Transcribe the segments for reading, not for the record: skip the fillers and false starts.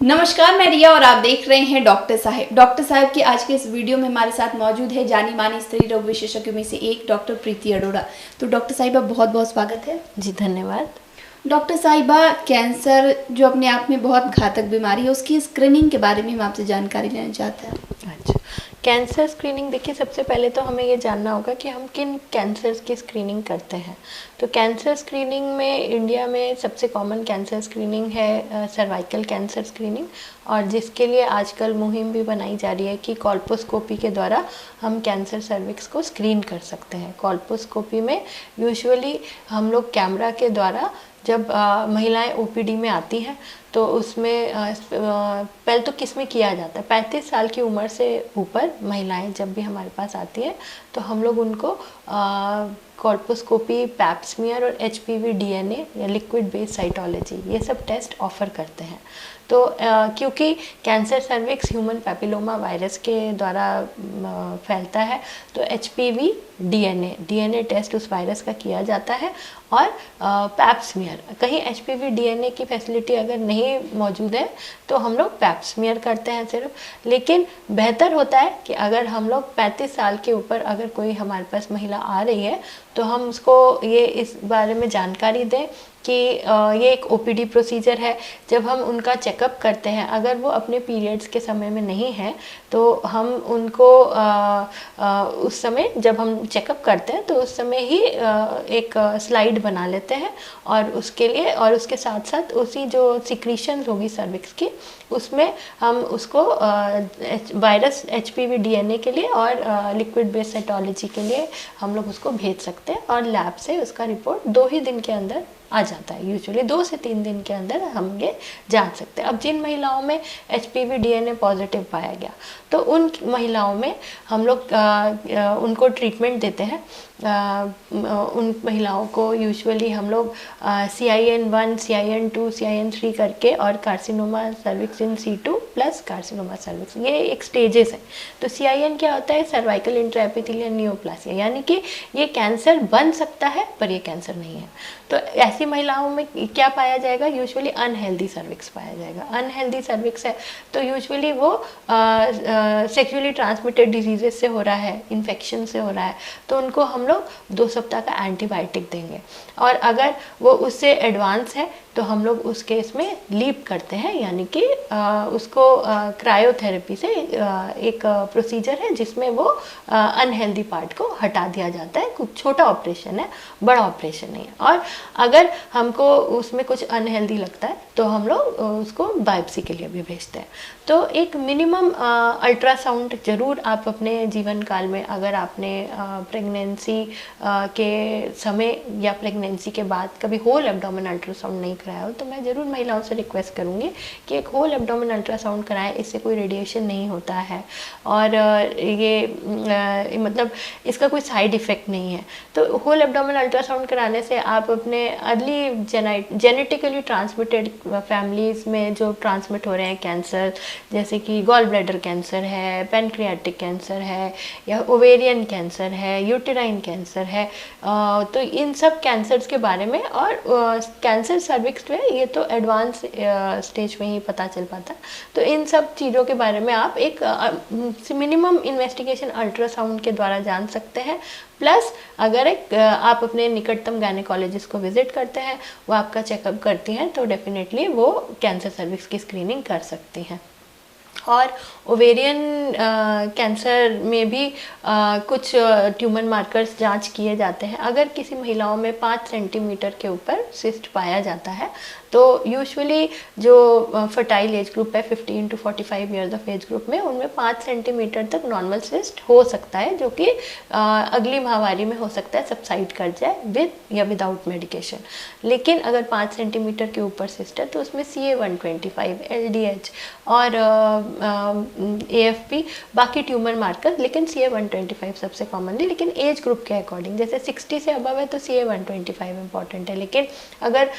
नमस्कार, मैं रिया और आप देख रहे हैं डॉक्टर साहब। डॉक्टर साहब की आज के इस वीडियो में हमारे साथ मौजूद है जानी मानी स्त्री रोग विशेषज्ञों में से एक डॉक्टर प्रीति अरोड़ा। तो डॉक्टर साहिबा बहुत बहुत स्वागत है। जी धन्यवाद। डॉक्टर साहिबा, कैंसर जो अपने आप में बहुत घातक बीमारी है, उसकी स्क्रीनिंग के बारे में हम आपसे जानकारी लेना चाहते हैं। अच्छा, कैंसर स्क्रीनिंग देखिए, सबसे पहले तो हमें ये जानना होगा कि हम किन कैंसर्स की स्क्रीनिंग करते हैं। तो कैंसर स्क्रीनिंग में इंडिया में सबसे कॉमन कैंसर स्क्रीनिंग है सर्वाइकल कैंसर स्क्रीनिंग, और जिसके लिए आजकल मुहिम भी बनाई जा रही है कि कॉल्पोस्कोपी के द्वारा हम कैंसर सर्विक्स को स्क्रीन कर सकते हैं। कॉल्पोस्कोपी में यूजुअली हम लोग कैमरा के द्वारा जब महिलाएं ओपीडी में आती हैं तो उसमें पहले तो किस में किया जाता है, 35 साल की उम्र से ऊपर महिलाएं जब भी हमारे पास आती हैं तो हम लोग उनको कॉल्पोस्कोपी, पैप्समियर और एचपीवी डीएनए या लिक्विड बेस्ड साइटोलॉजी ये सब टेस्ट ऑफर करते हैं। तो क्योंकि cancer cervix human papilloma virus के द्वारा फैलता है, तो एचपीवी डीएनए टेस्ट उस वायरस का किया जाता है। और पैप्समियर, कहीं एचपीवी डीएनए की फैसिलिटी अगर नहीं मौजूद है तो हम लोग पैप्समियर करते हैं सिर्फ। लेकिन बेहतर होता है कि अगर हम लोग 35 साल के ऊपर अगर कोई हमारे पास महिला आ रही है तो हम उसको ये इस बारे में जानकारी दें कि ये एक ओपीडी प्रोसीजर है। जब हम उनका चेकअप करते हैं, अगर वो अपने पीरियड्स के समय में नहीं है तो हम उनको उस समय जब हम चेकअप करते हैं तो उस समय ही एक स्लाइड बना लेते हैं, और उसके लिए और उसके साथ साथ उसी जो सिक्रीशंस होगी सर्विक्स की उसमें हम उसको वायरस एचपीवी डीएनए के लिए और लिक्विड बेस्ड साइटोलॉजी के लिए हम लोग उसको भेज सकते हैं, और लैब से उसका रिपोर्ट 2 ही दिन के अंदर आ जाता है। यूजुअली 2 से 3 दिन के अंदर हम ये जान सकते हैं। अब जिन महिलाओं में एचपीवी डीएनए पॉजिटिव पाया गया तो उन महिलाओं में हम लोग उनको ट्रीटमेंट देते हैं। उन महिलाओं को यूजुअली हम लोग CIN1, CIN2, CIN3 करके और कार्सिनोमा सर्विक्स इन C2 प्लस कार्सिनोमा सर्विक्स, ये एक स्टेजेस है। तो CIN क्या होता है? सर्वाइकल इंट्राएपिथेलियल नियोप्लासिया, यानी कि ये कैंसर बन सकता है पर ये कैंसर नहीं है। तो ऐसी महिलाओं में क्या पाया जाएगा? यूजुअली अनहेल्दी सर्विक्स पाया जाएगा। अनहेल्दी सर्विक्स है तो यूजुअली वो सेक्सुअली ट्रांसमिटेड डिजीजेस से हो रहा है, इन्फेक्शन से हो रहा है, तो उनको हम लोग 2 सप्ताह का एंटीबायोटिक देंगे। और अगर वो उससे एडवांस है तो हम लोग उस केस में लीप करते हैं, यानी कि उसको क्रायोथेरेपी से एक प्रोसीजर है जिसमें वो अनहेल्दी पार्ट को हटा दिया जाता है। कुछ छोटा ऑपरेशन है, बड़ा ऑपरेशन नहीं है। और अगर हमको उसमें कुछ अनहेल्दी लगता है तो हम लोग उसको बायोप्सी के लिए भी भेजते हैं। तो एक मिनिमम अल्ट्रासाउंड जरूर आप अपने जीवन काल में, अगर आपने प्रेगनेंसी के समय या प्रेगनेंसी के बाद कभी होल एब्डोमेन अल्ट्रासाउंड नहीं कराया हो तो मैं ज़रूर महिलाओं से रिक्वेस्ट करूँगी कि एक होल एब्डोमेन अल्ट्रासाउंड कराएं। इससे कोई रेडिएशन नहीं होता है और ये मतलब इसका कोई साइड इफ़ेक्ट नहीं है। तो होल एब्डोमेन अल्ट्रासाउंड कराने से आप अपने अर्ली जेनेटिकली ट्रांसमिटेड फैमिलीज़ में जो ट्रांसमिट हो रहे हैं कैंसर, जैसे कि गॉल ब्लैडर कैंसर है, पेनक्रियाटिक कैंसर है, या ओवेरियन कैंसर है, यूटेराइन कैंसर है, तो इन सब कैंसर्स के बारे में, और कैंसर सर्विक्स में ये तो एडवांस स्टेज में ही पता चल पाता है। तो इन सब चीज़ों के बारे में आप एक मिनिमम इन्वेस्टिगेशन अल्ट्रासाउंड के द्वारा जान सकते हैं। प्लस अगर आप अपने निकटतम गायनेकोलॉजिस्ट को विजिट करते हैं, वो आपका चेकअप करती हैं, तो डेफिनेटली वो कैंसर सर्विक्स की स्क्रीनिंग कर सकती हैं। और ओवेरियन कैंसर में भी कुछ ट्यूमर मार्कर्स जांच किए जाते हैं। अगर किसी महिलाओं में 5 सेंटीमीटर के ऊपर सिस्ट पाया जाता है तो यूजुअली जो फर्टाइल एज ग्रुप है 15 to 45 years of age group में, उनमें 5 सेंटीमीटर तक नॉर्मल सिस्ट हो सकता है, जो कि अगली माहवारी में हो सकता है सबसाइड कर जाए विद या विदाउट मेडिकेशन। लेकिन अगर 5 सेंटीमीटर के ऊपर सिस्ट है तो उसमें CA-125, LDH और AFP, बाकी ट्यूमर मार्कर, लेकिन CA-125 सबसे कॉमनली, लेकिन एज ग्रुप के अकॉर्डिंग, जैसे 60 से अबव है तो CA-125 इंपॉर्टेंट है। लेकिन अगर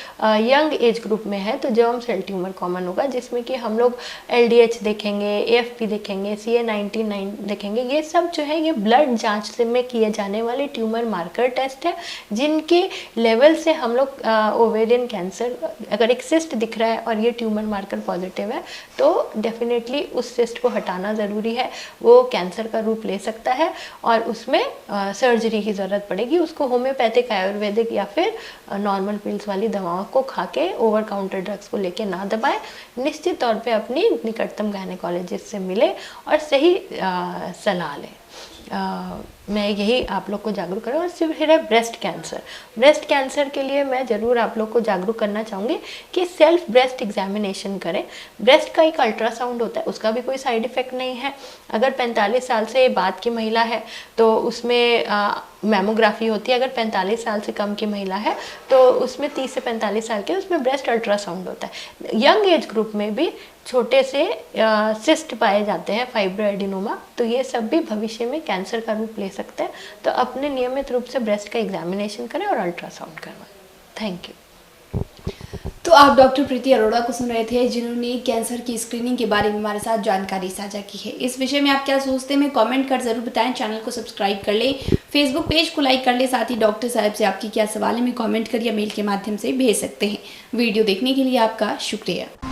यंग एज ग्रुप में है तो जर्म सेल ट्यूमर कॉमन होगा, जिसमें कि हम लोग LDH देखेंगे, AFP देखेंगे, CA19-9 देखेंगे। ये सब जो है ये ब्लड जांच से में किए जाने वाले ट्यूमर मार्कर टेस्ट है, जिनके लेवल से हम लोग ओवेरियन कैंसर, अगर एक सिस्ट दिख रहा है और ये ट्यूमर मार्कर पॉजिटिव है तो डेफिनेटली उस सिस्ट को हटाना ज़रूरी है। वो कैंसर का रूप ले सकता है और उसमें सर्जरी की ज़रूरत पड़ेगी। उसको होम्योपैथिक, आयुर्वेदिक या फिर नॉर्मल पिल्स वाली दवाओं को खा के, ओवर काउंटर ड्रग्स को लेके ना दबाएं। निश्चित तौर पे अपनी निकटतम गायनेकोलॉजिस्ट से मिले और सही सलाह लें। मैं यही आप लोग को जागरूक करूँ। और सिर्फ है ब्रेस्ट कैंसर। ब्रेस्ट कैंसर के लिए मैं ज़रूर आप लोग को जागरूक करना चाहूँगी कि सेल्फ ब्रेस्ट एग्जामिनेशन करें। ब्रेस्ट का एक अल्ट्रासाउंड होता है, उसका भी कोई साइड इफ़ेक्ट नहीं है। अगर 45 साल से बाद की महिला है तो उसमें मैमोग्राफी होती है। अगर 45 साल से कम की महिला है तो उसमें 30 से 45 साल के उसमें ब्रेस्ट अल्ट्रासाउंड होता है। यंग एज ग्रुप में भी छोटे से सिस्ट पाए जाते हैं, फाइब्रोएडिनोमा, तो ये सब भी भविष्य में कैंसर का रूप ले सकते हैं। तो अपने नियमित रूप से ब्रेस्ट का एग्जामिनेशन करें और अल्ट्रासाउंड करवाएं। Thank you. तो आप डॉक्टर प्रीति अरोड़ा को सुन रहे थे, जिन्होंने कैंसर की स्क्रीनिंग के बारे में हमारे साथ जानकारी साझा की है। इस विषय में आप क्या सोचते हैं, कमेंट कर जरूर बताएं। चैनल को सब्सक्राइब कर लें, फेसबुक पेज को लाइक कर लें। साथ ही डॉक्टर साहब से आपकी क्या सवाल है, कमेंट कर या मेल के माध्यम से भेज सकते हैं। वीडियो देखने के लिए आपका शुक्रिया।